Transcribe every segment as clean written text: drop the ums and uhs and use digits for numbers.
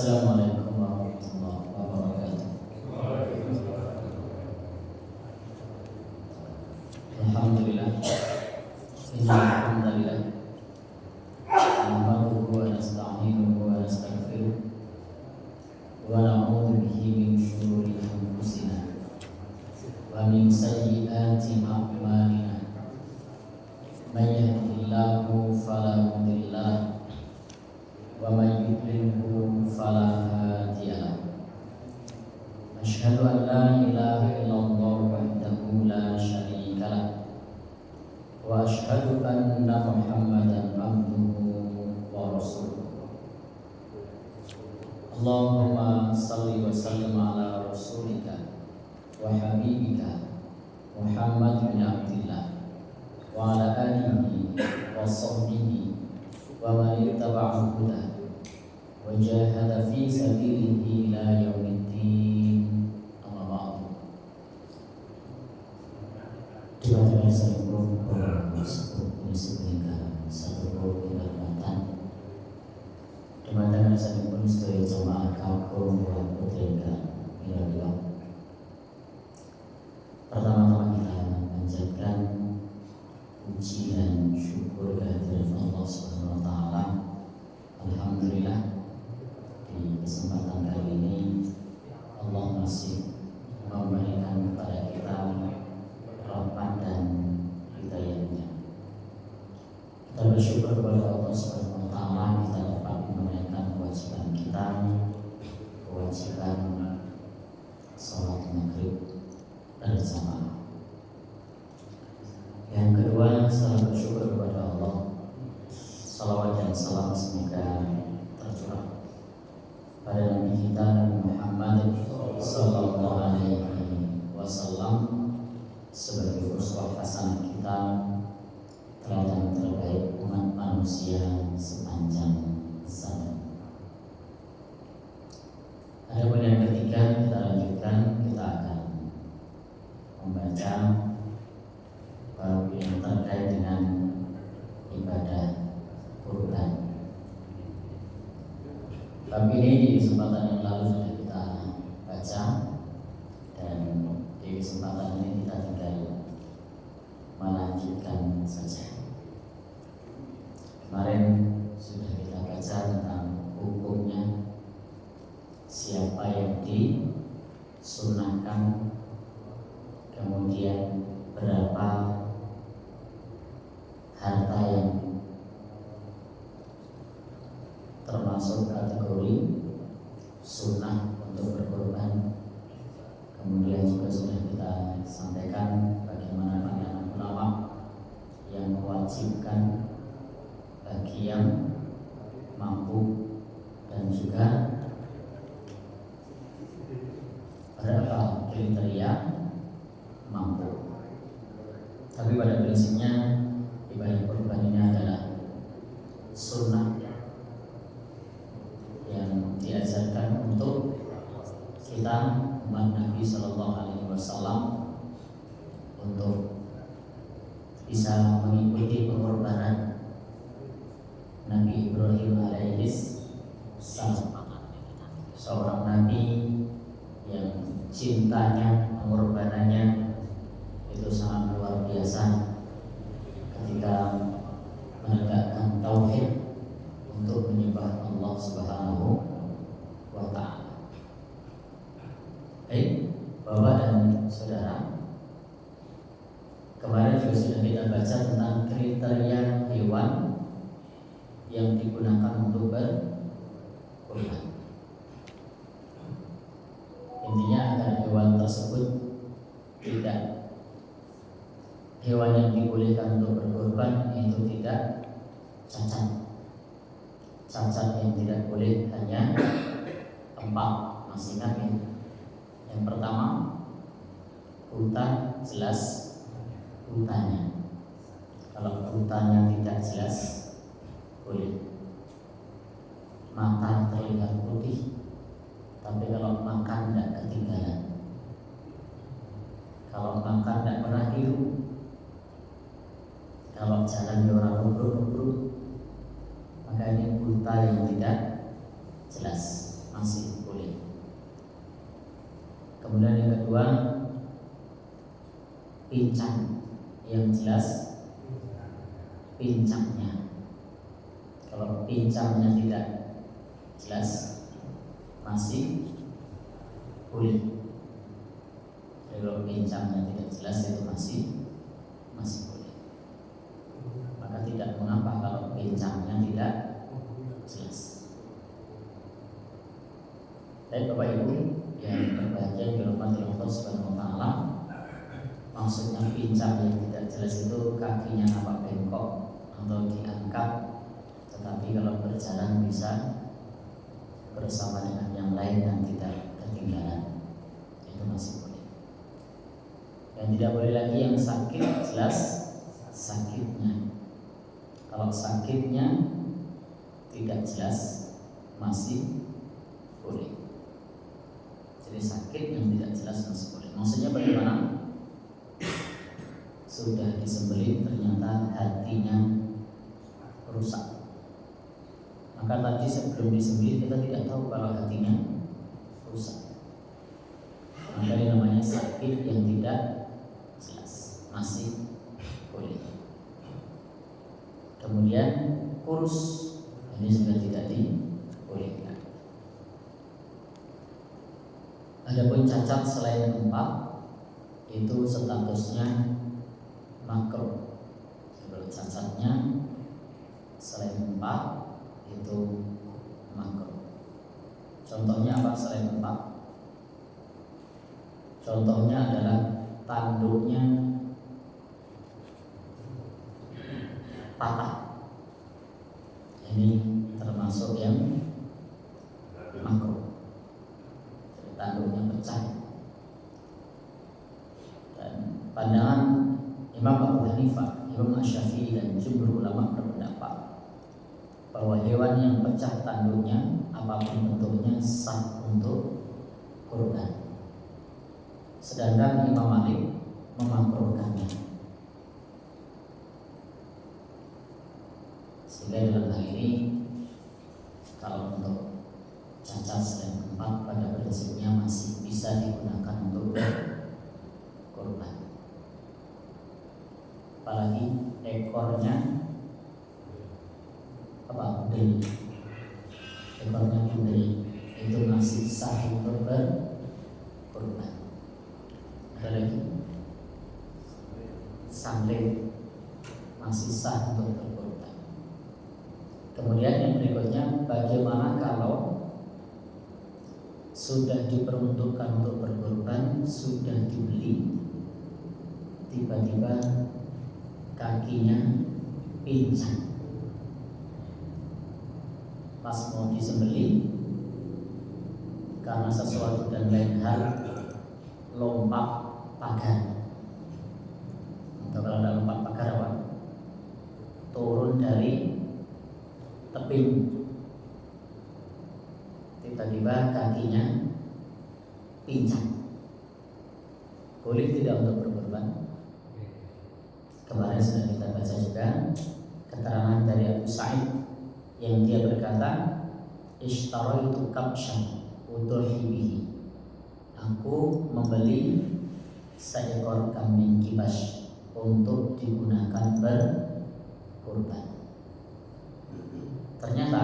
Assalamualaikum warahmatullahi wabarakatuh. Alhamdulillah. Innal hamdalillah nahmaduhu wa nasta'inuhu wa nastaghfiruh wa na'udzu bihi min shururi anfusina wa min sayyiati a'malina. May yahdihillahu fala mudilla lahu wa may yudlilhu fala hadiya lahu. Asyhadu an la ilaha illallah wahdahu la syarika lahu wa asyhadu anna Muhammadan abduhu wa rasuluh. Allahumma salli wa sallim ala rasulika wa habibika Muhammad bin Abdillah wa ala alihi wa sahbihi wa man ittaba'a hudah wa jahada fi sabilihi ila yaumiddin. Amma ba'du. Teman-teman saya bersyukur ini sebagai satu kehormatan. Teman-teman saya pun sebagai jemaah kaum yang bertengkar bila pertama-tama kita panjatkan puji dan syukur kehadirat Allah Subhanahu wa taala. Alhamdulillah, di kesempatan kali ini Allah masih memberikan kepada kita rahmat dan hidayahnya. Kita bersyukur kepada Allah Subhanahu wa taala kita dapat menunaikan kewajiban kita, kewajiban salat maghrib bersama. Yang kedua, setelah bersyukur kepada Allah, salawat dan salam semoga tercurah pada Nabi kita Nabi Muhammad sallallahu alaihi wasallam sebagai uswah hasanah kita, teladan terbaik umat manusia sepanjang zaman. Adapun yang ketiga, kita lanjutkan, kita akan membaca bab yang terkait dengan ibadah kurban. Bab ini di kesempatan yang lalu sudah kita baca, dan di kesempatan ini kita tinggal melanjutkan saja. Kemarin sudah kita baca tentang hukumnya, siapa yang disunahkan, kemudian berapa harta yang termasuk kategori sunnah untuk berkorban. Kemudian juga sudah kita sampaikan bagaimana pandangan ulama yang mewajibkan bagi yang mampu, dan juga berapa kriteria mampu. Tapi pada prinsipnya ibadah kurban ini adalah sunnah yang diajarkan untuk kita umat Nabi Sallallahu Alaihi Wasallam untuk bisa mengikuti pengorbanan Nabi Ibrahim alaihissalam, seorang nabi yang cintanya, pengorbanannya itu sangat luar biasa ketika menegakkan tauhid untuk menyembah Allah Subhanahu wa taala. Baik, Bapak dan Saudara, kemarin juga sudah kita baca tentang kriteria hewan yang digunakan untuk berkurban. Intinya agar hewan tersebut tidak, hewan yang dibolehkan untuk berkorban itu tidak cacat. Cacat yang tidak boleh hanya 4, masih ingat ya? Yang pertama, buta jelas butanya. Kalau butanya tidak jelas boleh. Mata terlihat putih, tapi kalau makan tidak ketinggalan. Kalau makan tidak pernah hiru. Kalau jalan orang nubruk-nubruk, maka ini buta yang tidak jelas. masih boleh. Kemudian yang kedua, pincang yang jelas pincangnya. Kalau pincangnya tidak jelas masih boleh. Jadi kalau pincangnya tidak jelas itu masih boleh. Maka tidak mengapa kalau pincangnya tidak jelas. Baik Bapak Ibu yang berbahagia dirahmati Allah Subhanahu wa taala, maksudnya pincang yang tidak jelas itu kakinya nampak bengkok atau diangkat, tetapi kalau berjalan bisa bersama dengan yang lain dan tidak ketinggalan, itu masih boleh. Yang tidak boleh lagi yang sakit, jelas sakitnya. Kalau sakitnya tidak jelas masih boleh. Jadi sakit yang tidak jelas masih boleh. Maksudnya bagaimana? Sudah disembelih ternyata hatinya rusak. Maka tadi sebelum disembelih kita tidak tahu kalau hatinya rusak. Maka ini namanya sakit yang tidak jelas masih boleh. Kemudian kurus, ini juga tidak dibolehkan. Adapun cacat selain 4 itu statusnya makruh. Kalau cacatnya selain 4 itu makruh. Contohnya apa selain 4? Contohnya adalah tanduknya patah. Ini termasuk yang makruh. Tanduknya pecah. Dan pandangan Imam Abu Hanifah, Imam Syafi'i dan jumhur ulama berpendapat bahwa hewan yang pecah tanduknya apapun bentuknya sah untuk kurban. Sedangkan Imam Malik memakruhkannya. Sehingga dalam hal ini kalau untuk cacat selain 4 pada prinsipnya masih bisa digunakan untuk kurban. Apalagi ekornya apa? Budel. Ekornya budel itu masih sah untuk berkurban. Ada lagi sambel masih sah untuk berkurban. Kemudian yang berikutnya, bagaimana kalau sudah diperuntukkan untuk berkorban, sudah dibeli, tiba-tiba kakinya pincang. Pas mau disembelih, karena sesuatu dan lain hal lompat pagar. Atau kalau ada lompat pagar apa? Turun dari tebing. Tiba-tiba kakinya pincang. Boleh tidak untuk berkorban? Kemarin sudah kita baca juga keterangan dari Abu Sa'id yang dia berkata, "Ishtaraitu kabshan udhuhi bihi." Aku membeli seekor kambing kibas untuk digunakan berkorban. Ternyata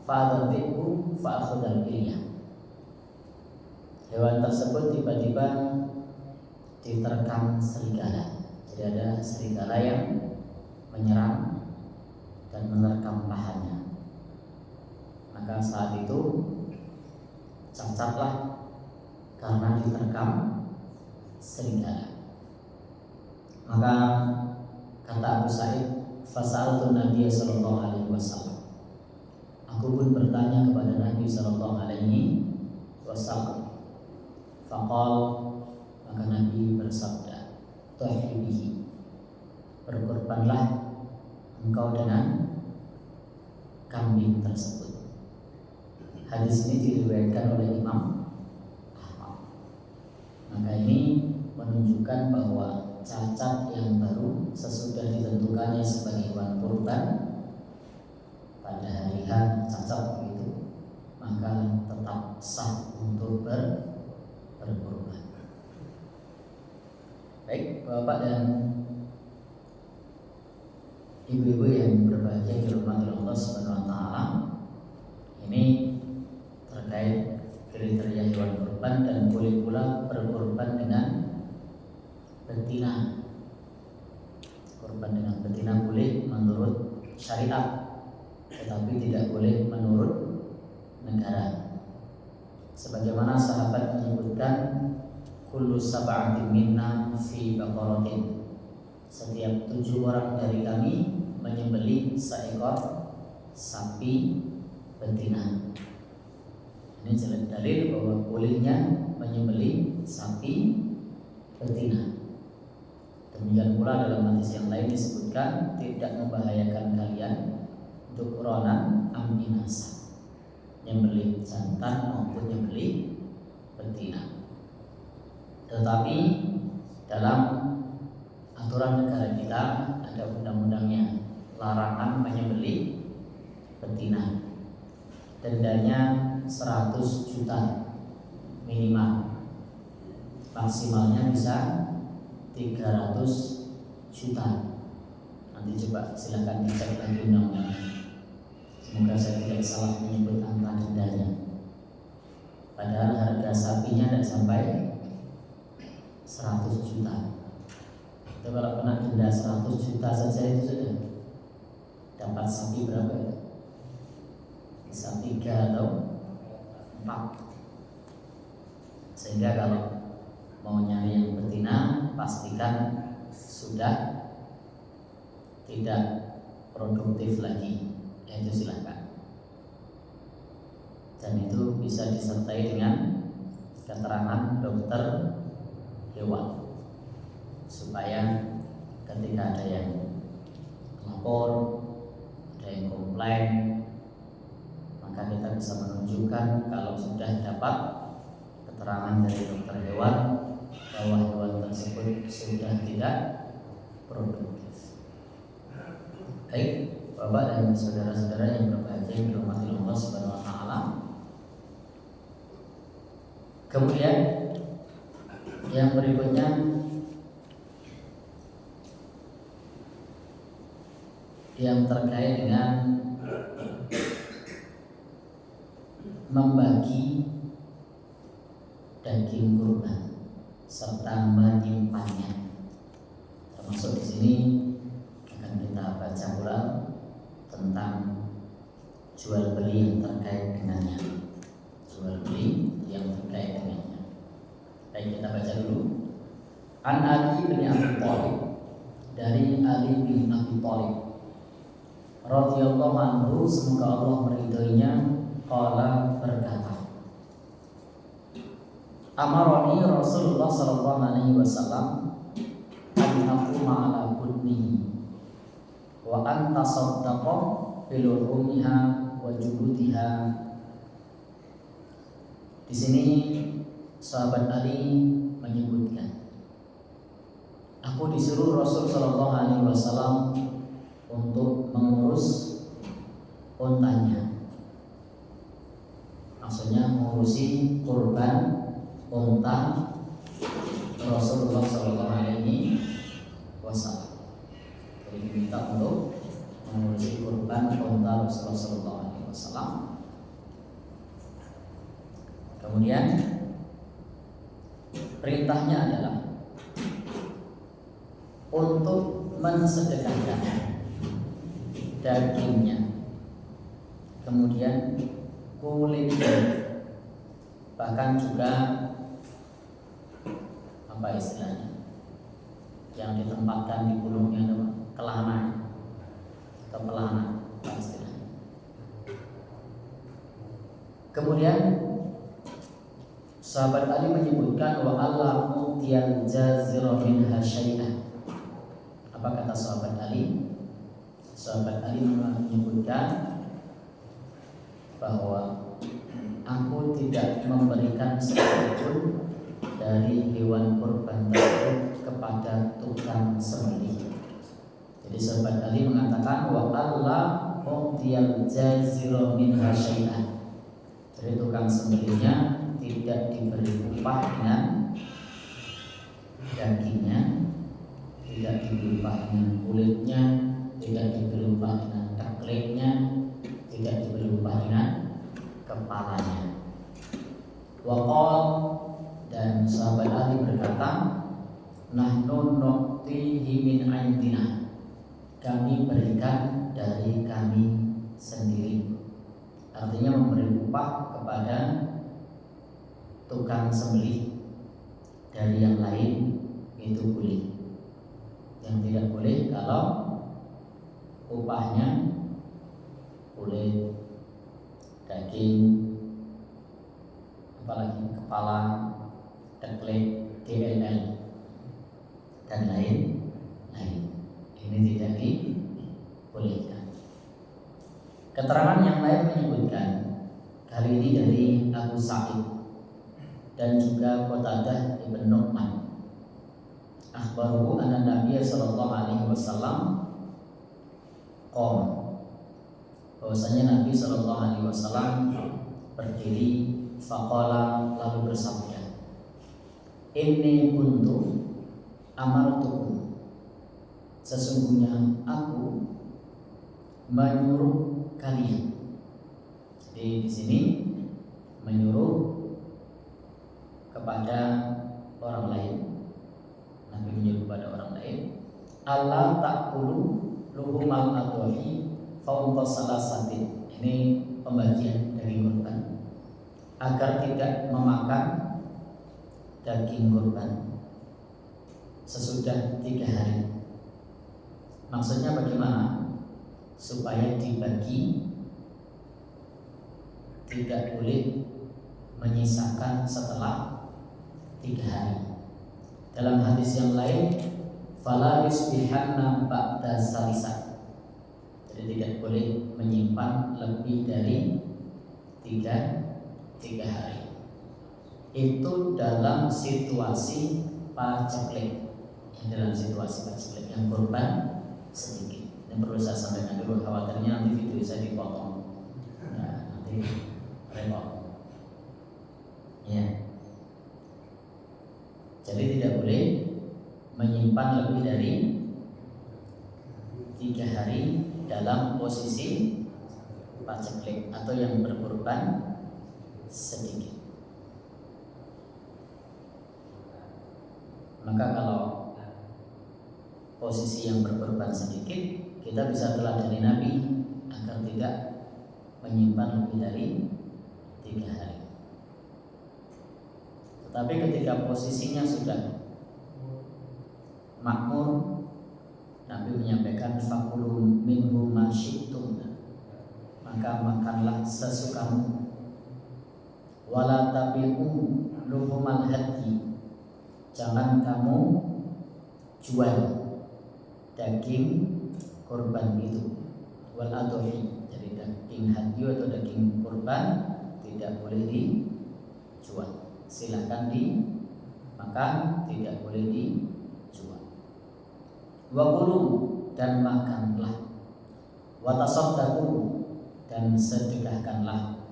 fa'adatiku fa'akhudal ilya. Hewan tersebut tiba-tiba diterkam serigala. Jadi ada serigala yang menyerang dan menerkam pahanya. Maka saat itu cacatlah karena diterkam serigala. Maka kata Abu Sa'id, "Fasa'altu Nabi sallallahu alaihi wasallam." Aku pun bertanya kepada Nabi sallallahu alaihi wasallam. Faqal, maka Nabi bersabda, "Tuhi bihi." Berkorbanlah engkau dengan kambing tersebut. Hadis ini diriwayatkan oleh Imam Ahmad. Maka ini menunjukkan bahwa cacat yang baru sesudah ditentukannya sebagai hewan kurban pada hari H cacat begitu, maka tetap sah untuk berkurban. Baik, Bapak dan ibu-ibu yang berbahagia dirahmati Allah Subhanahu wa taala, ini terkait kriteria hewan kurban dan boleh pula berkurban dengan betina. Kurban dengan betina boleh menurut syariat, tetapi tidak boleh menurut negara. Sebagaimana sahabat menyebutkan, kullu sab'atin minna fi baqaratin, setiap 7 orang dari kami menyembelih seekor sapi betina. Ini jelas dalil bahwa bolehnya menyembelih sapi betina. Demikian pula dalam hadis yang lain disebutkan tidak membahayakan kalian untuk ronan aminasa, menyembelih jantan maupun menyembelih betina. Tetapi dalam aturan negara kita ada undang-undangnya, larangan menyembelih betina. Dendanya 100 juta minimal, maksimalnya bisa 300 juta. Nanti coba silakan dicek lagi undang-undangnya. Semoga saya tidak salah menyebut angka dendanya. Padahal harga sapinya tidak sampai 100 juta. Itu kalau kena denda 100 juta saja itu sudah dapat sapi berapa ya? Bisa 3 atau 4. Sehingga kalau mau nyari yang betina, pastikan sudah tidak produktif lagi, yaitu silakan. Dan itu bisa disertai dengan keterangan dokter hewan, supaya ketika ada yang lapor, ada yang komplain, maka kita bisa menunjukkan kalau sudah dapat keterangan dari dokter hewan bahwa hewan tersebut sudah tidak produktif. Baik, Bapak dan saudara-saudara yang berbahagia dirahmati Allah Subhanahu wa taala. Kemudian yang berikutnya yang terkait dengan membagi daging kurban serta menyimpannya. Termasuk di sini akan kita baca pula tentang jual beli yang terkait dengannya. Jual beli yang terkait dengannya. Baik, kita baca dulu. An Ali bin Abi Thalib, dari Ali bin Abi Thalib radhiyallahu anhu, semoga Allah meridhoinya, qala, berkata, amaroni Rasulullah sallallahu alaihi wasallam an aquma ala budnihi wa an tasaddaqa bil rumiha wa juludiha. Di sini sahabat Ali menyebutkan, aku disuruh Rasul sallallahu alaihi wasallam untuk mengurus untanya. Maksudnya mengurusi kurban unta Rasulullah sallallahu alaihi wasallam. Jadi diminta untuk mengurusi kurban unta Rasulullah sallallahu alaihi wasallam. Kemudian perintahnya adalah untuk mensedekahkan dagingnya, kemudian kulitnya, bahkan juga apa istilahnya yang ditempatkan di pulungnya, kelana atau pelana, apa istilahnya. Kemudian sahabat Ali menyebutkan wa Allah mutiyan jazira min hasyai'ah. Apa kata sahabat Ali? Sahabat Ali menyebutkan bahwa aku tidak memberikan sedikitpun dari hewan kurban tersebut kepada tukang sembelih. Jadi sahabat Ali mengatakan wa Allah mutiyal jazira min hasyai'ah, Jadi tukang sembelihnya tidak diberi upah dengan dagingnya, tidak diberi upah dengan kulitnya, tidak diberi upah dengan tekleknya, tidak diberi upah dengan kepalanya. Waqal, dan sahabat Ali berkata, nahnu nu'tihi min indina, kami berikan dari kami sendiri. Artinya memberi upah kepada tukang sembelih dari yang lain itu boleh. Yang tidak boleh kalau upahnya kulit, daging, apalagi kepala, teklek, DLL dan lain-lain. Ini tidak dibolehkan. Keterangan yang lain menyebutkan, kali ini dari Abu Sa'id dan juga Qatadah ibn Nu'man, akhbaruhu anna Nabiya sallallahu alaihi wasallam qom, bahwasanya Nabi sallallahu alaihi wasallam berdiri, faqala, lalu bersabda, inni kuntu amartukum, sesungguhnya aku menyuruh kalian. Jadi di sini menyuruh kepada orang lain, Nabi menyuruh kepada orang lain, Allah ta'kulu luhumal adwahi fawqa salasatin. Ini pembagian daging kurban, agar tidak memakan daging kurban sesudah 3 hari. Maksudnya bagaimana? Supaya dibagi, tidak boleh menyisakan setelah 3 hari. Dalam hadis yang lain, fala yusbihanna ba'da salisa, jadi tidak boleh menyimpan lebih dari 3 hari. Itu dalam situasi paceklik, dalam situasi paceklik yang kurban sedikit. Ini perlu saya sampaikan dulu, khawatirnya nanti video saya dipotong. Nah, nanti repot. Ya. Jadi tidak boleh menyimpan lebih dari 3 hari dalam posisi paceklik atau yang berkurban sedikit. Maka kalau posisi yang berkorban sedikit, kita bisa teladani Nabi agar tidak menyimpan lebih dari 3 hari. Tetapi ketika posisinya sudah makmur, Nabi menyampaikan fakulu minhu ma syi'tum, maka makanlah sesukamu. Wala tabi'u luhumal hadyi, jangan kamu jual daging kurban itu. Wal adhi, jadi daging hadyu atau daging kurban tidak boleh dijual. Silakan dimakan, tidak boleh dijual. Wa kulu, dan makanlah. Wa tasaddaqu, dan sedekahkanlah.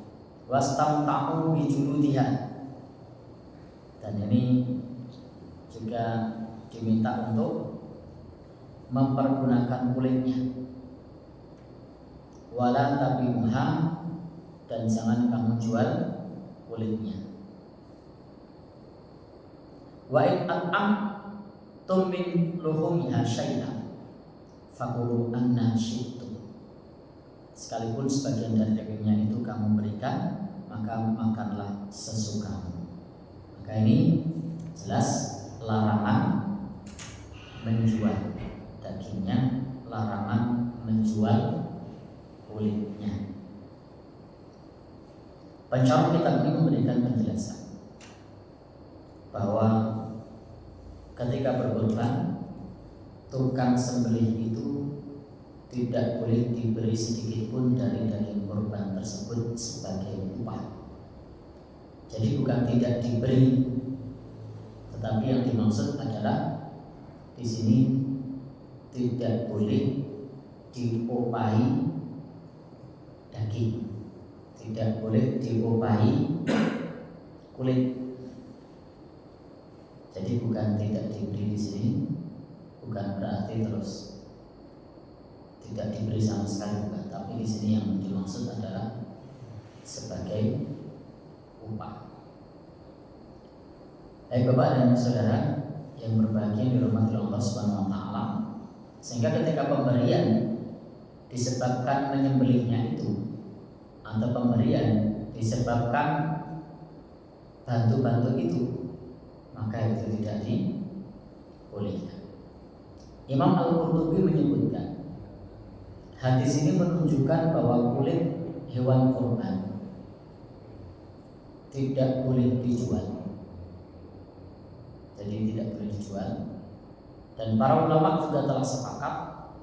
Wastamta'u bi juludiha, dan ini juga diminta untuk mempergunakan kulitnya. Wala tabi'uha, dan jangan kamu jual kulitnya. Wa in at'amtum min luhumiha syai'an fakulu anna syi'tum, sekalipun sebagian dari dagingnya itu kamu berikan, maka makanlah sesukamu. Maka ini jelas larangan menjual dagingnya, larangan menjual kulitnya. Pensyarah kitab ini memberikan penjelasan bahwa ketika berkorban, tukang sembelih itu tidak boleh diberi sedikit pun dari daging korban tersebut sebagai upah. Jadi bukan tidak diberi, tetapi yang dimaksud adalah di sini tidak boleh diupahi daging, tidak boleh diobahi kulit. Jadi bukan tidak diberi di sini, bukan berarti terus tidak diberi sama sekali, bukan. Tapi di sini yang dimaksud adalah sebagai upah. Baik Bapak dan Saudara yang berbahagia dirahmati Allah Subhanahu wa taala, sehingga ketika pemberian disebabkan menyembelihnya itu, atau pemberian disebabkan bantu-bantu itu, maka itu tidak dibolehkan. Imam Al-Qurtubi menyebutkan hadis ini menunjukkan bahwa kulit hewan kurban tidak boleh dijual. Jadi tidak boleh dijual. Dan para ulama juga telah sepakat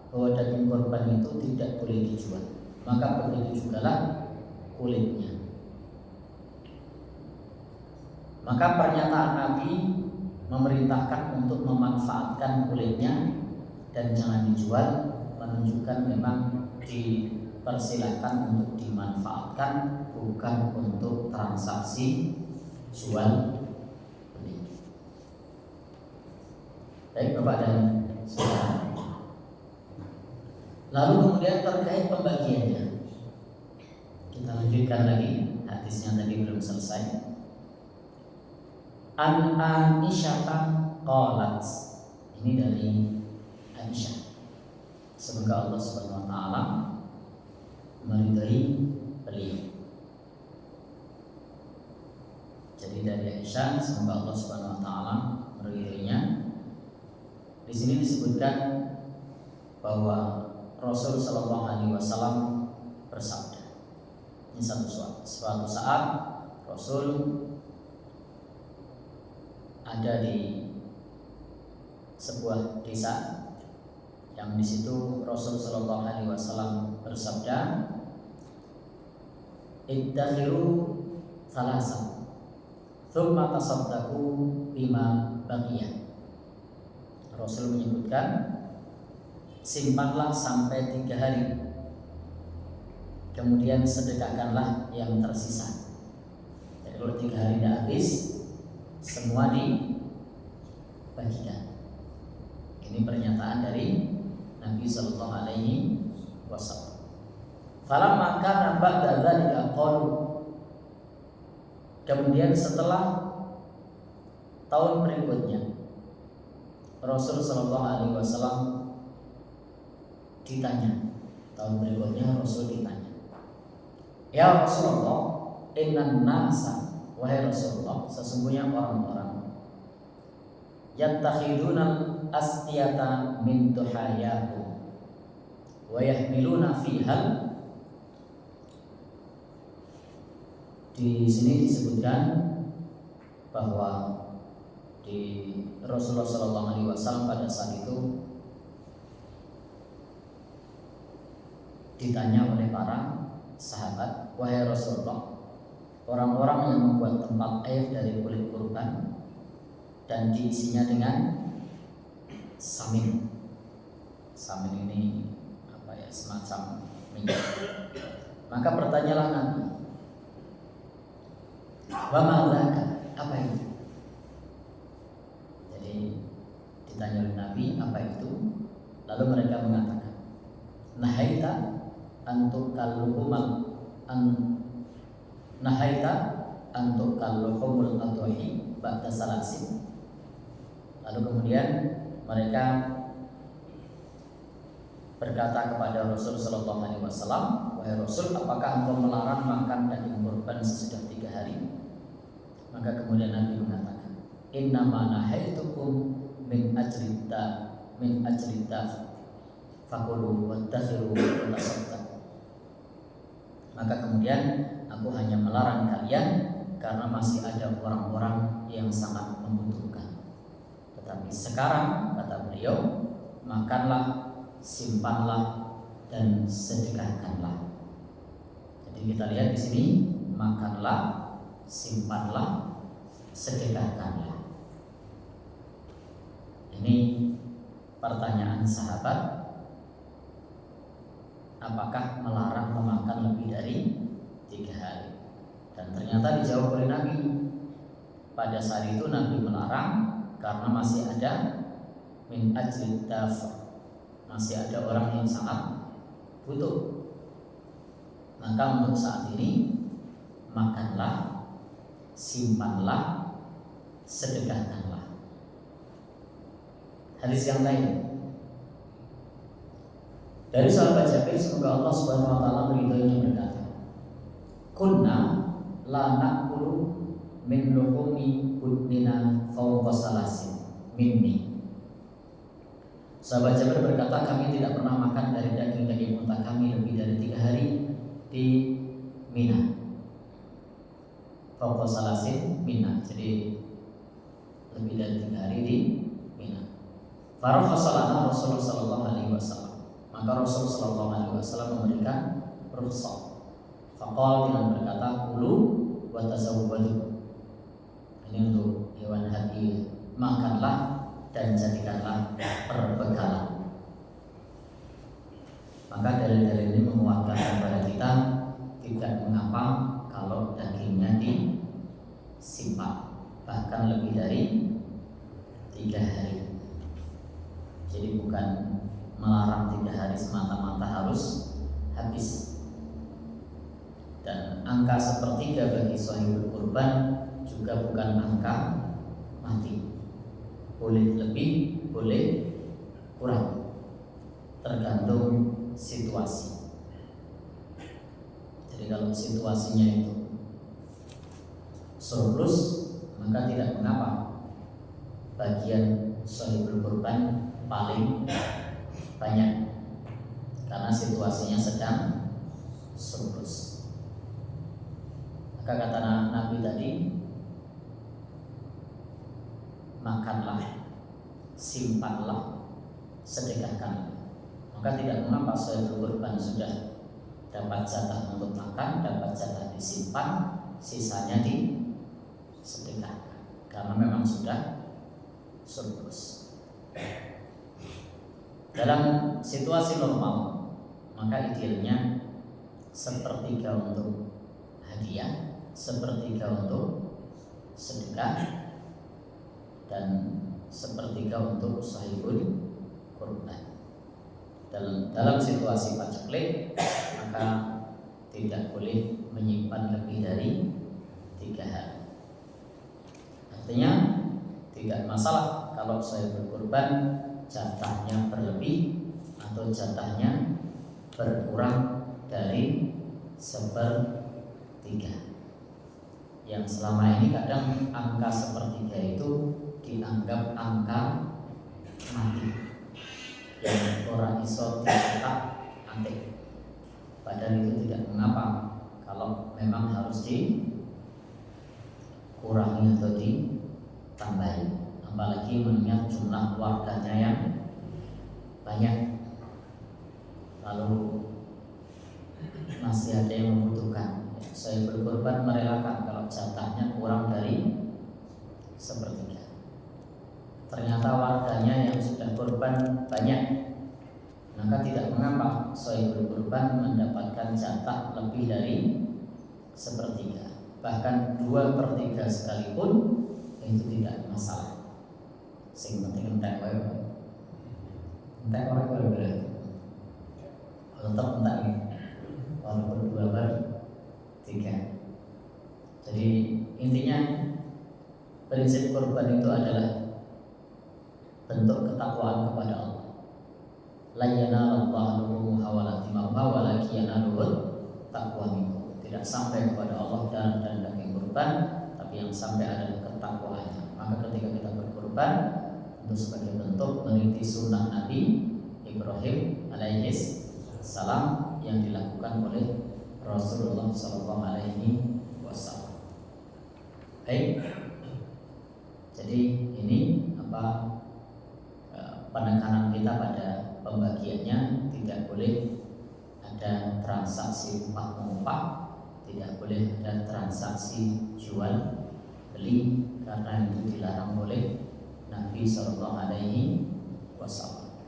bahwa daging kurban itu tidak boleh dijual. Maka begitu jugalah kulitnya. Maka pernyataan Nabi memerintahkan untuk memanfaatkan kulitnya dan jangan dijual menunjukkan memang dipersilakan untuk dimanfaatkan, bukan untuk transaksi jual beli. Baik Bapak dan Saudara. Lalu kemudian terkait pembagiannya, kita lanjutkan lagi, hadisnya tadi belum selesai. An Aisyah qalat, ini dari Aisyah. Semoga Allah Subhanahu wa taala meridai beliau. Jadi dari Aisyah, semoga Allah Subhanahu wa taala meridainya. Di sini disebutkan bahwa Rasul Shallallahu Alaihi Wasallam bersabda. Ini suatu saat Rasul ada di sebuah desa yang di situ Rasul Shallallahu Alaihi Wasallam bersabda, "Iddakhiru thalatha, thumma tasaddaqu bima baqiya." Rasul menyebutkan, simpanlah sampai 3 hari, kemudian sedekahkanlah yang tersisa. Jadi kalau 3 hari tidak habis, semua dibagikan. Ini pernyataan dari Nabi Sallallahu Alaihi Wasallam. Falamma kana ba'da dzalika qalu, kemudian setelah tahun berikutnya Rasul Sallallahu Alaihi Wasallam ditanya. Tahun berikutnya Rasul ditanya, "Ya Rasulullah, innan nasa," wahai Rasulullah, sesungguhnya orang-orang yattakhiduna astiyata min duhayahu wa yahmiluna fihal. Di sini disebutkan bahwa di Rasulullah Sallallahu Alaihi Wasallam pada saat itu ditanya oleh para sahabat, wahai Rasulullah, orang-orang yang membuat tempat air dari kulit kurban dan diisinya dengan samin. Samin ini apa ya, semacam minyak. Maka bertanyalah Nabi, "Wa ma dzaka?" Apa itu? Jadi ditanya oleh Nabi, apa itu? Lalu mereka mengatakan, "Nahaita antuk kalluhumal nahaita antuk kalluhumul adhi ba'da salasin." Lalu kemudian mereka berkata kepada Rasul Sallallahu Alaihi Wasallam, wahai Rasul, apakah engkau melarang makan daging kurban sesudah 3 hari? Maka kemudian Nabi mengatakan, innama nahaitukum min ajrita fakulu waddakhiru wa tasaddaqu. Maka kemudian aku hanya melarang kalian karena masih ada orang-orang yang sangat membutuhkan. Tetapi sekarang, kata beliau, makanlah, simpanlah, dan sedekahkanlah. Jadi kita lihat di sini, makanlah, simpanlah, sedekahkanlah. Ini pertanyaan sahabat, apakah melarang memakan lebih dari 3 hari? Dan ternyata dijawab oleh Nabi. Pada saat itu Nabi melarang karena masih ada min ajli dafa, masih ada orang yang sangat butuh. Maka untuk saat ini makanlah, simpanlah, sedekahkanlah. Hadis yang lain dari sahabat Jabir, semoga Allah Subhanahu wa taala meridhoinya, berkata, "Kunna la na'kulu min luhumi budnina fawqa salasin minni." Sahabat Jabir berkata, kami tidak pernah makan dari daging-daging unta kami lebih dari 3 hari di Mina. Fawqa salasin Mina, jadi lebih dari 3 hari di Mina. Farakhasalana Rasulullah sallallahu alaihi wasallam. Maka Rasul sallallahu alaihi wasallam memberikan rukhsah. Faqala, dengan berkata, "Kulu wa tazawwadu." Ini untuk hewan hadiah. Makanlah dan jadikanlah perbekalan. Maka dalil-dalil ini menguatkan kepada kita tidak mengapa kalau dagingnya disimpan bahkan lebih dari 3 hari. Jadi bukan melarang 3 hari semata-mata harus habis. Dan angka sepertiga bagi shahidul kurban juga bukan angka mati. Boleh lebih, boleh kurang, tergantung situasi. Jadi kalau situasinya itu surplus, maka tidak mengapa bagian shahidul kurban paling banyak, karena situasinya sedang surplus. Maka kata Nabi tadi, makanlah, simpanlah, sedekahkanlah. Maka tidak mengapa shahidul kurban sudah dapat jatah untuk makan, dapat jatah disimpan, sisanya disedekahkan, karena memang sudah surplus. Dalam situasi normal, maka idealnya sepertiga untuk hadiah, sepertiga untuk sedekah, dan sepertiga untuk shahidul kurban. Dalam situasi paceklik, maka tidak boleh menyimpan lebih dari 3 hari. Artinya tidak masalah kalau shahidul kurban jatahnya berlebih atau jatahnya berkurang dari 1/3. Yang selama ini kadang angka 1/3 itu dianggap angka mati, yang orang iso dicetak antik. Padahal itu tidak mengapa kalau memang harus dikurangi atau ditambahi. Apalagi mengingat jumlah warganya yang banyak, lalu masih ada yang membutuhkan. Saya berkorban merelakan kalau jatahnya kurang dari 1/3. Ternyata warganya yang sudah korban banyak, maka tidak mengapa shahidul kurban mendapatkan jatah lebih dari 1/3. Bahkan 2/3 sekalipun itu tidak masalah. Sing penting entek wae. Entek wae berarti. Tetap entek ya. Walaupun 2/3. Jadi intinya prinsip kurban itu adalah bentuk ketakwaan kepada Allah. La yanalallahu luhumuha wala dima'uha walakin yanaluhut taqwa minkum. Tidak sampai kepada Allah dan daging kurban, tapi yang sampai adalah ketakwaannya. Maka ketika kita berkurban, itu sebagai bentuk meniti sunnah Nabi Ibrahim alaihi salam yang dilakukan oleh Rasulullah sallallahu alaihi wasallam. Baik. Jadi ini penekanan kita pada pembagiannya, tidak boleh ada transaksi upah mengupah, tidak boleh ada transaksi jual beli, karena itu dilarang oleh Nabi Sallallahu Alaihi Wasallam.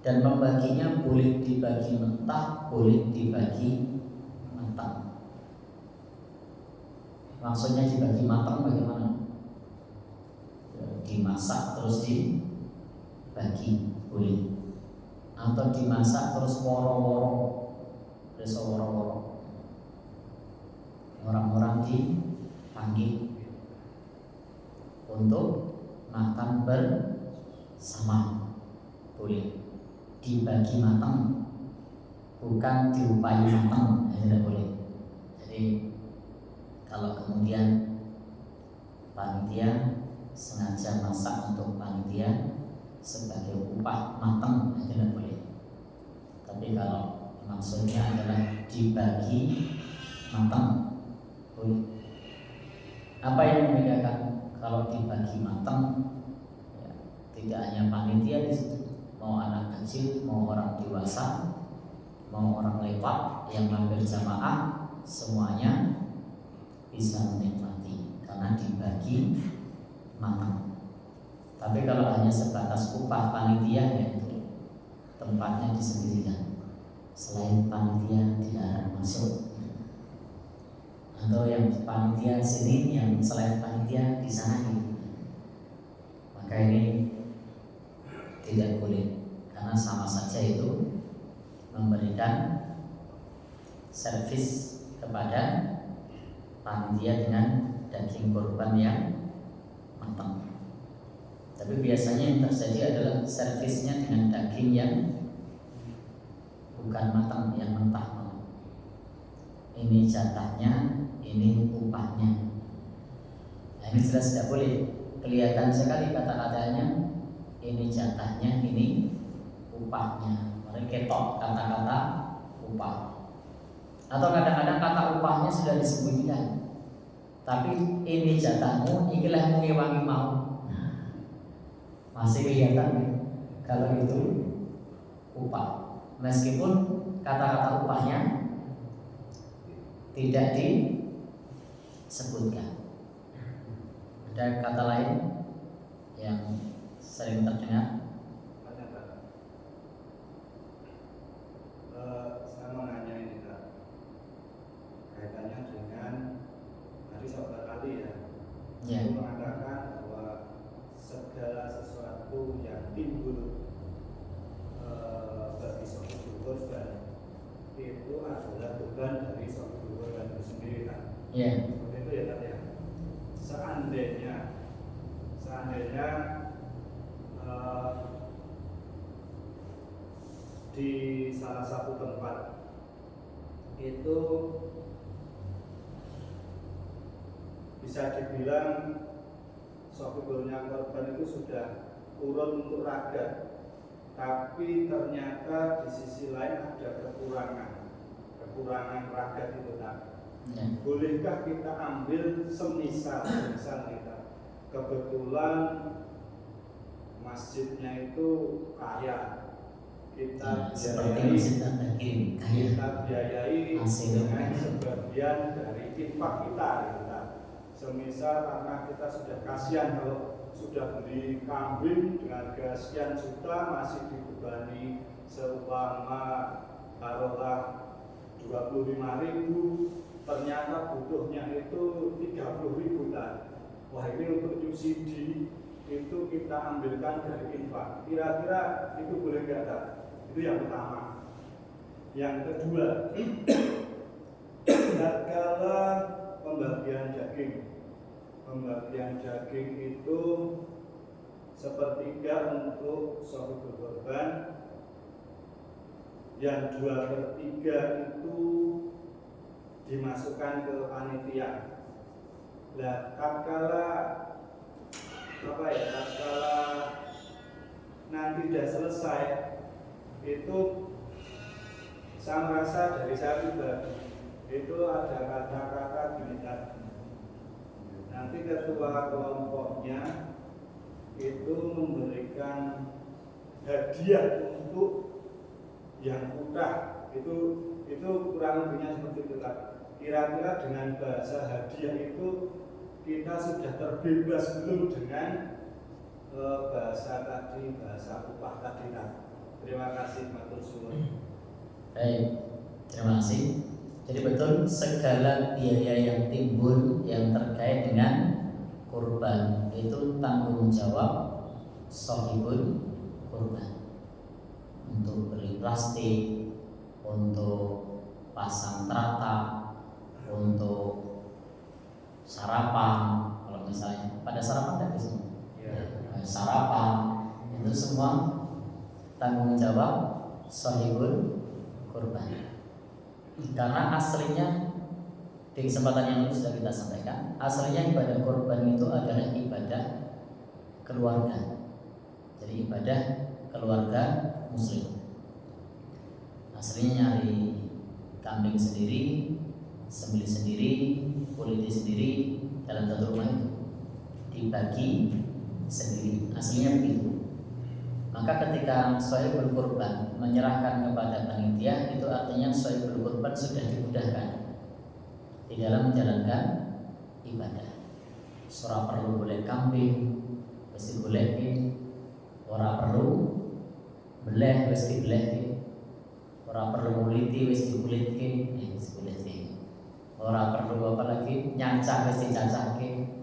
Dan membaginya boleh dibagi mentah, boleh dibagi mentah. Maksudnya dibagi matang bagaimana? Dimasak terus dibagi boleh, atau dimasak terus woro-woro, terus woro-woro. Orang-orang dipanggil untuk makan bersama boleh. Dibagi matang, bukan diupai matang, tidak boleh. Jadi kalau kemudian panitia sengaja masak untuk panitia sebagai upah matang, tidak boleh. Tapi kalau maksudnya adalah dibagi matang, boleh. Apa yang membedakan kalau dibagi matang? Ya, tidak hanya panitia di situ, mau anak kecil, mau orang dewasa, mau orang lewat yang hampir jamaah, semuanya bisa menikmati karena dibagi matang. Tapi kalau hanya sebatas upah panitia, yaitu tempatnya disendirikan, selain panitia dilarang masuk, atau yang panitia sini yang selain panitia di sana, maka ini tidak boleh, karena sama saja itu memberikan servis kepada panitia dengan daging kurban yang matang. Tapi biasanya yang terjadi adalah servisnya dengan daging yang bukan matang, yang mentah. Ini jatahnya, ini upahnya. Nah, ini jelas tidak boleh. Kelihatan sekali kata-katanya, ini jatahnya, ini upahnya. Mereka ketok kata-kata upah. Atau kadang-kadang kata upahnya sudah disembunyikan, tapi ini jatahmu, inilah mengewangi mau. Nah, masih kelihatan nih, kalau itu upah, meskipun kata-kata upahnya tidak disebutkan. Ada kata lain yang sering terdengar? Saya mau nanya ini Kak, kaitannya dengan hari Sabtu tadi ya. Itu mengatakan bahwa segala sesuatu yang timbul bagi suatu korban itu adalah beban dari suatu korban itu sendiri kan. Seperti itu ya Kak ya. Seandainya di salah satu tempat itu bisa dibilang sopirnya korban itu sudah turun untuk raga, tapi ternyata di sisi lain ada kekurangan raga itu kan. Bolehkah kita ambil semisal kita kebetulan masjidnya itu kaya, kita biayai dengan sebagian dari infak kita. Semisal karena kita sudah kasihan kalau sudah beli kambing dengan harga sekian juta masih dibebani seumpama taruhlah 25.000, ternyata butuhnya itu 30.000 kan. Wah, ini untuk subsidi itu kita ambilkan dari infak. Kira-kira itu boleh nggak Kak? Itu yang pertama. Yang kedua, tatkala pembagian daging itu sepertiga untuk suatu korban, yang 2/3 itu dimasukkan ke panitia. Nah, tatkala nanti sudah selesai, itu saya merasa dari saya pribadi itu ada kata-kata gini kan. Nanti ketua kelompoknya itu memberikan hadiah untuk yang utah, itu kurang lebihnya seperti itu kan. Kira-kira dengan bahasa hadiah itu kita sudah terbebas belum dengan bahasa upah tadi kan. Terima kasih matur suwun. Baik, terima kasih. Jadi betul segala biaya yang timbul yang terkait dengan kurban itu tanggung jawab sahibul kurban. Untuk beli plastik, untuk pasang terata, untuk sarapan. Kalau misalnya pada sarapan tidak bisa, sarapan itu semua tanggung jawab sahibul kurban. Karena aslinya di kesempatan yang lalu sudah kita sampaikan, aslinya ibadah kurban itu adalah ibadah keluarga. Jadi ibadah keluarga muslim. Aslinya nyari kambing sendiri, sembelih sendiri, kuliti sendiri dalam satu rumah itu dibagi sendiri. Aslinya begitu. Maka ketika shahibul kurban menyerahkan kepada panitia, itu artinya shahibul kurban sudah dimudahkan di dalam menjalankan ibadah. Ora perlu golek kambing, mesti goleki. Ora perlu beleh, mesti beleh. Ora perlu kuliti, wis dikulitke, wis kulitke. Ora perlu apa lagi nyancah, wis dicacahke.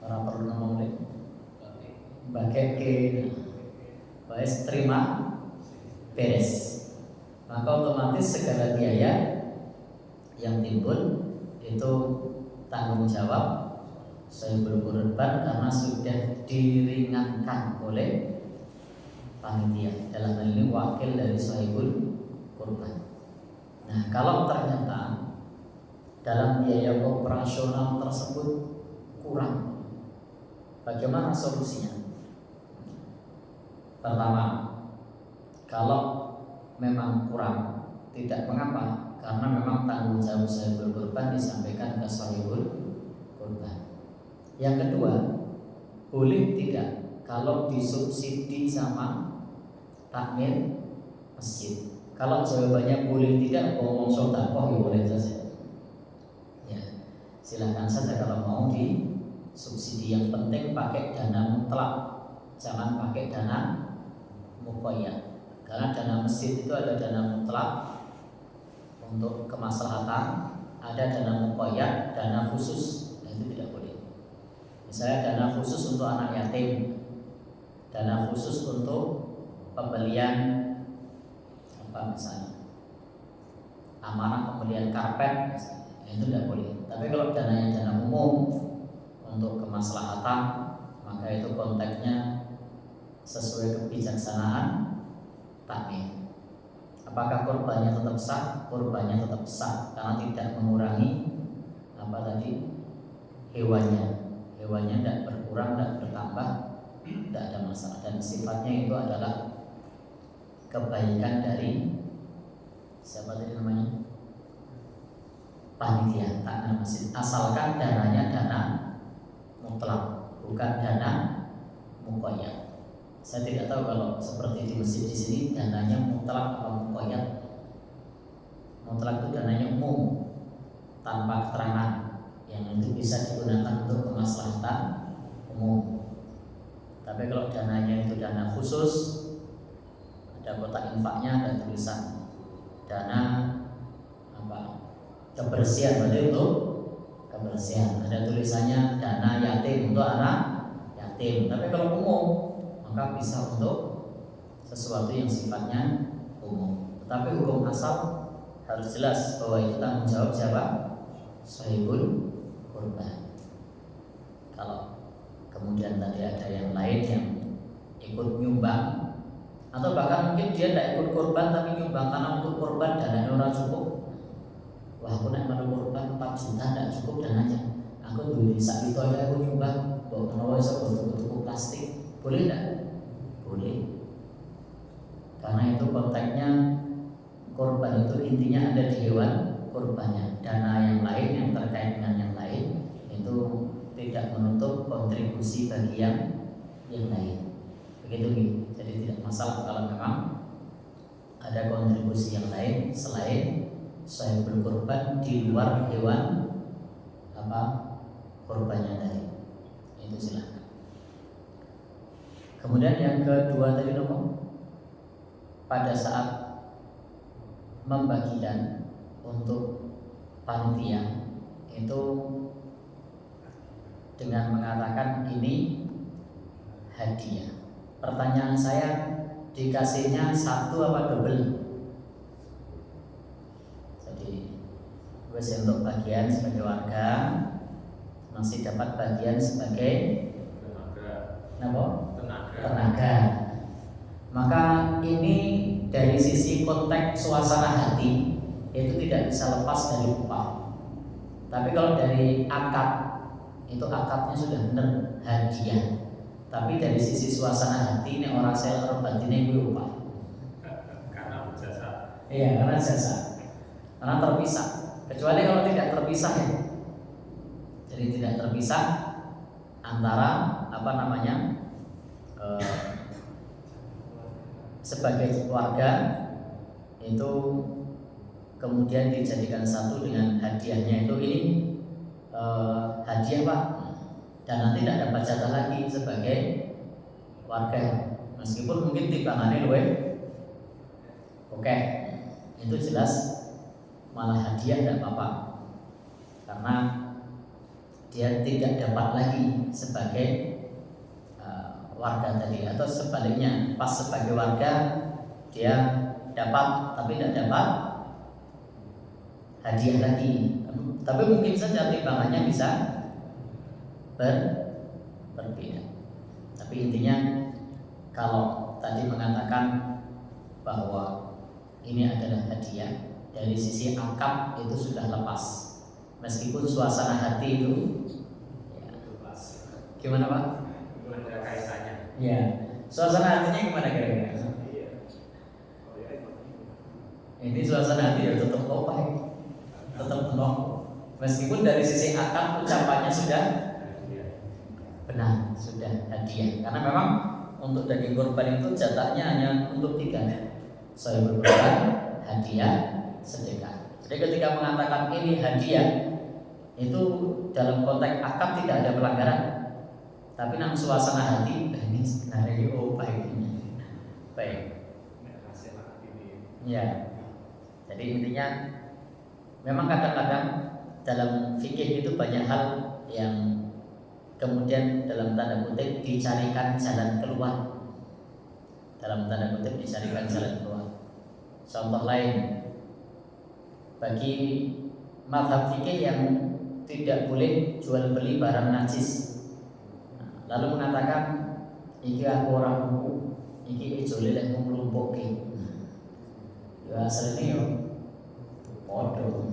Ora perlu ngomong lek bageke. Wis terima beres. Maka otomatis segala biaya yang timbul itu tanggung jawab shahibul kurban karena sudah diringankan oleh panitia, dalam hal ini wakil dari shahibul kurban. Nah, kalau ternyata dalam biaya operasional tersebut kurang, bagaimana solusinya? Pertama, kalau memang kurang, tidak mengapa, karena memang tanggung jawab shahibul kurban disampaikan ke shahibul kurban. Yang kedua, boleh tidak kalau disubsidi sama takmir masjid. Kalau jawabannya boleh tidak, ngomong sodakoh ya boleh saja. Ya, silakan saja kalau mau disubsidi. Yang penting pakai dana mutlak, jangan pakai dana muqayyad. Karena dana masjid itu ada dana mutlak untuk kemaslahatan, ada dana muqayyad, dana khusus. Nah, itu tidak boleh. Misalnya dana khusus untuk anak yatim, dana khusus untuk pembelian apa misalnya amanah pembelian karpet misalnya, itu tidak boleh. Tapi kalau dananya dana umum untuk kemaslahatan, maka itu konteksnya sesuai kebijaksanaan takmir. Apakah kurbannya tetap sah? Kurbannya tetap sah karena tidak mengurangi apa tadi hewannya. Hewannya tidak berkurang, tidak bertambah, tidak ada masalah. Dan sifatnya itu adalah kebaikan dari siapa tadi namanya? Panitia takmir masjid. Asalkan dananya dana mutlak, bukan dana muqayyad. Saya tidak tahu kalau seperti di masjid di sini dananya mutlak atau muqayyad. Mutlak itu dananya umum tanpa keterangan, yang itu bisa digunakan untuk kemaslahatan umum. Tapi kalau dananya itu dana khusus, ada kotak infaknya, ada tulisan dana apa kebersihan, berarti untuk kebersihan. Ada tulisannya dana yatim untuk anak yatim. Tapi kalau umum, maka bisa untuk sesuatu yang sifatnya umum. Tetapi hukum asal harus jelas bahwa itu tanggung jawab siapa? Shahibul kurban. Kalau kemudian tadi ada yang lain yang ikut nyumbang, atau bahkan mungkin dia tidak ikut kurban tapi nyumbang karena untuk kurban dananya orang cukup. Wah, aku nak mau kurban 4 juta tidak cukup dananya. Aku duit sak itu aja aku nyumbang. Bawa kenapa bisa bentuk plastik? Boleh tidak? Boleh. Karena itu konteksnya kurban itu intinya ada di hewan kurbannya. Dana yang lain yang terkait dengan yang lain itu tidak menutup kontribusi bagi yang lain. Begitu gitu. Jadi tidak masalah kalau memang ada kontribusi yang lain selain shahibul kurban di luar hewan apa kurbannya tadi. Itu silakan. Kemudian yang kedua tadi pada saat membagikan untuk panitia itu dengan mengatakan ini hadiah. Pertanyaan saya, dikasihnya satu apa double? Jadi gue untuk bagian sebagai warga, masih dapat bagian sebagai tenaga. Maka ini dari sisi konteks suasana hati itu tidak bisa lepas dari upah. Tapi kalau dari akad, itu akadnya sudah benar hadiah. Tapi dari sisi suasana hati ini orang seller batinnya gue upah. Karena jasa. Iya, karena jasa. Karena terpisah. Kecuali kalau tidak terpisah ya. Jadi tidak terpisah antara apa namanya sebagai warga itu kemudian dijadikan satu dengan hadiahnya itu ini hadiah Pak, dan nanti tidak dapat jatah lagi sebagai warga meskipun mungkin timbangannya luwe. Oke, itu jelas malah hadiah tidak apa-apa karena dia tidak dapat lagi sebagai warga tadi, atau sebaliknya pas sebagai warga dia dapat tapi tidak dapat hadiah lagi. Tapi mungkin saja timbangannya bisa berbeda. Tapi intinya kalau tadi mengatakan bahwa ini adalah hadiah, dari sisi akad itu sudah lepas. Meskipun suasana hati itu ya, gimana Pak? Ada kaitannya. Ya, suasana hatinya gimana kira-kira? Ini suasana hati ya tetap opai, tetap penuh. Meskipun dari sisi akad ucapannya sudah benar, sudah hadiah. Karena memang untuk daging kurban itu jatahnya hanya untuk 3. Sohibul kurban, hadiah, sedekah. Jadi ketika mengatakan ini hadiah, itu dalam konteks akad tidak ada pelanggaran. Tapi nang suasana hati, ini sebenarnya opai ini. Baik. Ya. Jadi intinya memang kadang-kadang dalam fikih itu banyak hal yang kemudian dalam tanda kutip dicarikan jalan keluar. Dalam tanda kutip dicarikan jalan keluar. Contoh lain, bagi mazhab fikih yang tidak boleh jual beli barang najis, lalu mengatakan iki aku orang buku, iki ijole lek nglumpukke. Ya aslinya yo bodoh.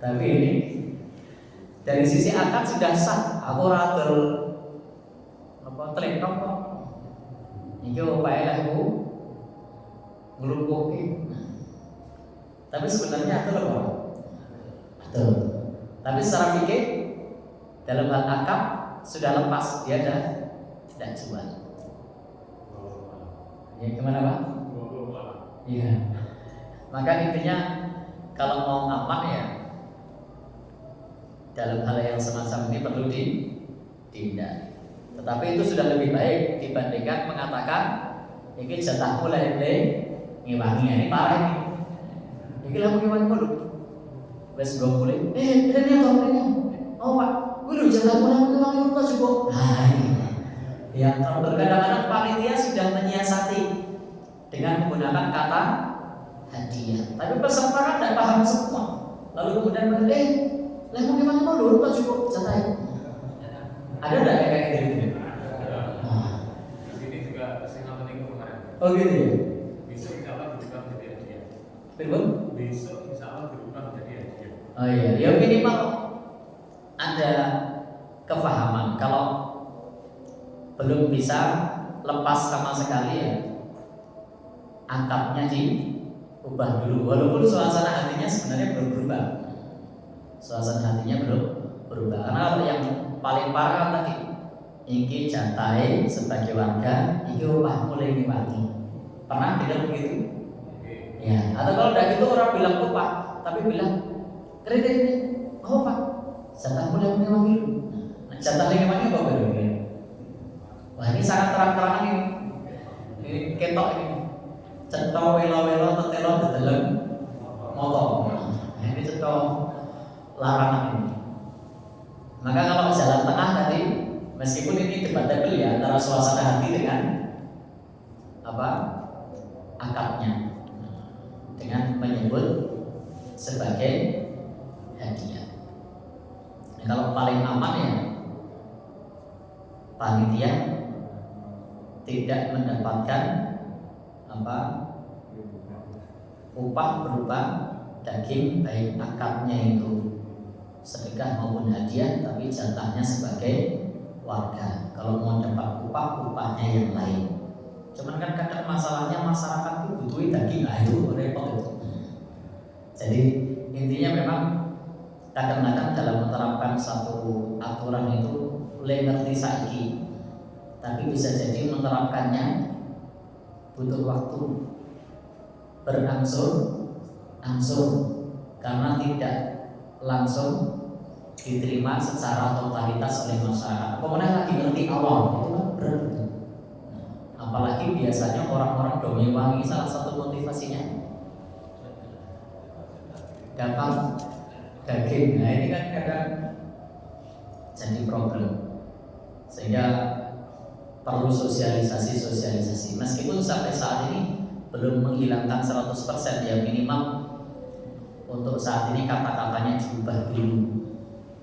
Tapi ini dari sisi akad sudah sah. Aku ora tletok kok. Iki opae aku nglumpukke. Tapi sebenarnya itu loh. Betul. Tapi secara fikih dalam hal akad sudah lepas, dia tidak jual. Ya gimana Pak? Iya. Maka intinya kalau mau aman ya dalam hal yang semacam ini perlu dihindari. Tetapi itu sudah lebih baik dibandingkan mengatakan ini jatahmu lah ngewangi ini parah ini. Ini lah ngewangi dulu. Wes gue mulai. Ini oh Pak, gue jatahmu lah ngewangi lupa cukup. Nah ini. Yang kadang-kadang panitia sudah menyiasati dengan menggunakan kata hadiah. Tapi peserta kan tidak paham semua. Lalu kemudian mereka, mau gimana mau dulu Pak cukup jatahnya. Ada tidak kayak gitu? Di sini juga setengah penting kemarin. Oh gitu ya. Besok insya Allah berubah menjadi hadiah. Betul? Besok insya Allah berubah menjadi hadiah. Oh iya, ya minimal ada kefahaman. Kalau belum bisa lepas sama sekali ya, angkatnya diubah dulu. Walaupun suasana hatinya sebenarnya belum berubah. Suasana hatinya belum berubah. Karena yang paling parah tadi, iki jantai sebagai warga, iki upah mulai diwangi. Pernah tidak begitu? Ya. Atau kalau tidak gitu orang bilang upah, tapi bilang kredit, oh Pak, jatah mulai diwangi dulu. Nah, jatah diwangi apa berbeda? Wah ini sangat terang-terangan ini ketok ini. Cetok welo-welo tetelo dalam motor. larangan ini. Maka kalau jalan tengah tadi, meskipun ini debatable ya antara suasana hati dengan apa akadnya, dengan menyebut sebagai hadiah. Nah, kalau paling aman ya panitia tidak mendapatkan apa upah berupa daging, baik akadnya itu sedekah maupun hadiah, tapi jatahnya sebagai warga. Kalau mau dapat upah, upahnya yang lain. Cuman kan kadang masalahnya masyarakat itu butuh daging, nah itu repot itu. Jadi intinya memang kadang-kadang dalam menerapkan satu aturan itu mulai ngerti saiki, tapi bisa jadi menerapkannya butuh waktu berangsur-angsur karena tidak langsung diterima secara totalitas oleh masyarakat. Kemudian lagi ngerti awal itu kan berat. Apalagi biasanya orang-orang Domewangi salah satu motivasinya dapat daging. Nah ini kan kadang jadi problem, sehingga perlu sosialisasi. Meskipun sampai saat ini belum menghilangkan 100% ya, minimal untuk saat ini kata-katanya diubah dulu.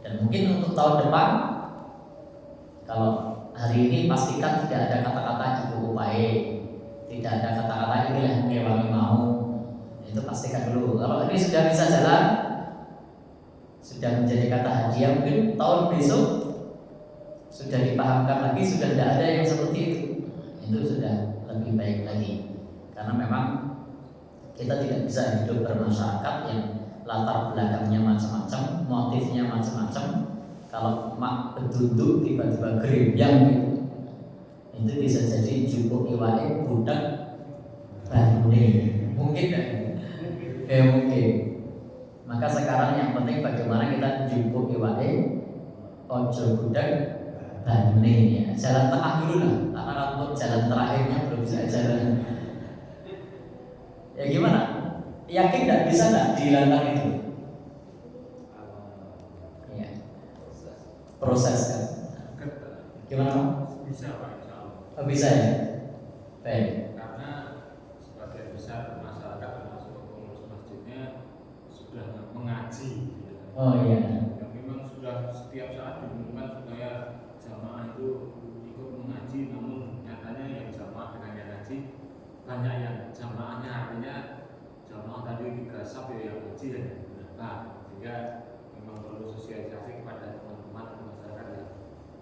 Dan mungkin untuk tahun depan, kalau hari ini pastikan tidak ada kata-kata ibu upae, tidak ada kata-kata inilah ngewangi mau. Itu pastikan dulu. Kalau ini sudah bisa jalan, sudah menjadi kata hadiah, mungkin tahun besok sudah dipahamkan lagi, sudah tidak ada yang seperti itu sudah lebih baik lagi. Karena memang kita tidak bisa hidup bermasyarakat yang latar belakangnya macam-macam, motifnya macam-macam. Kalau mak beduduk tiba-tiba geribyang gitu, itu bisa jadi jupuk iwae budak banune. Mungkin kan? Mungkin. Maka sekarang yang penting bagaimana kita jupuk iwae ojo budak banune ya. Jalan tengah dulu lah, karena untuk jalan terakhirnya belum bisa jalan. Ya gimana? Yakin tidak bisa tidak dihilangkan itu? Ya. Proses kan? Gimana? Bisa Pak, Oh, bisa ya? Baik. karena sebagian besar masyarakat termasuk pengurus masjidnya sudah mengaji. Oh iya. Yang memang sudah setiap saat diumumkan supaya jamaah itu ikut mengaji, namun nyatanya yang jamaah dengan yang ngaji banyak yang jamaahnya, artinya jamaah tadi digasap ya yang ngaji ya. Nah, sehingga memang perlu sosialisasi kepada teman-teman masyarakat yang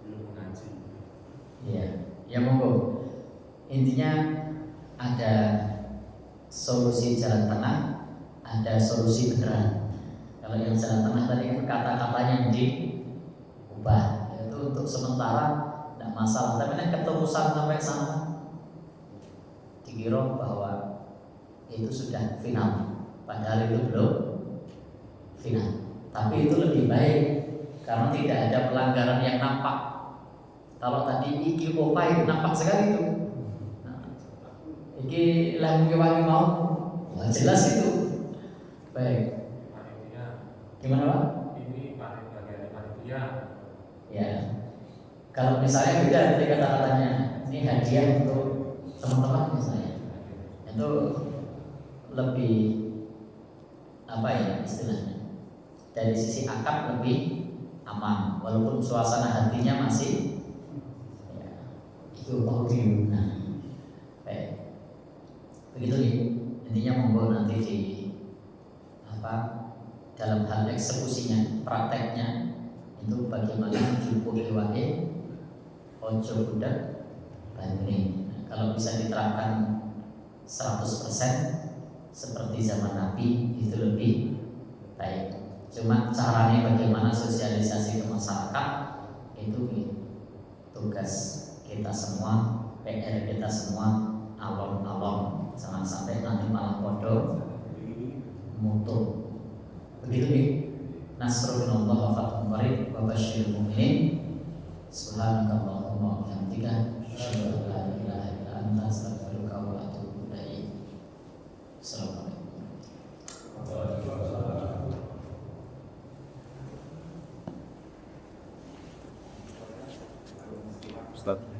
belum mengaji. Iya. Ya monggo. Intinya ada solusi jalan tengah, ada solusi beneran. Kalau yang jalan tengah tadi kan kata-katanya yang diubah, itu untuk sementara tidak masalah. Tapi kan keterusan sampai sana, dikira bahwa itu sudah final, padahal itu belum final. Tapi itu lebih baik karena tidak ada pelanggaran yang nampak. Kalau tadi iki opai nampak sekali itu. Nah, iki lagu kewangi mau, wah jelas itu. Baik. Panitia. Gimana Pak? Ini bagian panitia. Ya. Kalau misalnya beda dari kata-katanya, ini hadiah untuk teman-teman misalnya, itu lebih apa ya istilahnya? Dari sisi akad lebih aman, walaupun suasana hatinya masih itu audio. Nah, baik. Begitu nih. Intinya monggo nanti di dalam hal eksekusinya, prakteknya itu bagaimana jupuk iwae ojo budak banune. Nah, kalau bisa diterapkan 100% seperti zaman Nabi itu lebih baik. Cuma caranya bagaimana sosialisasi ke masyarakat itu tugas kita semua, PR kita semua, alon-alon, jangan sampai nanti malah bodoh mutu. Begitu nih. Nasrul minallah wa fathun qarib wa basyiril mu'minin. Subhanakallahumma wa bihamdika asyhadu an la ilaha illa anta astaghfiruka wa atubu ilaik. Assalamualaikum. Ustaz.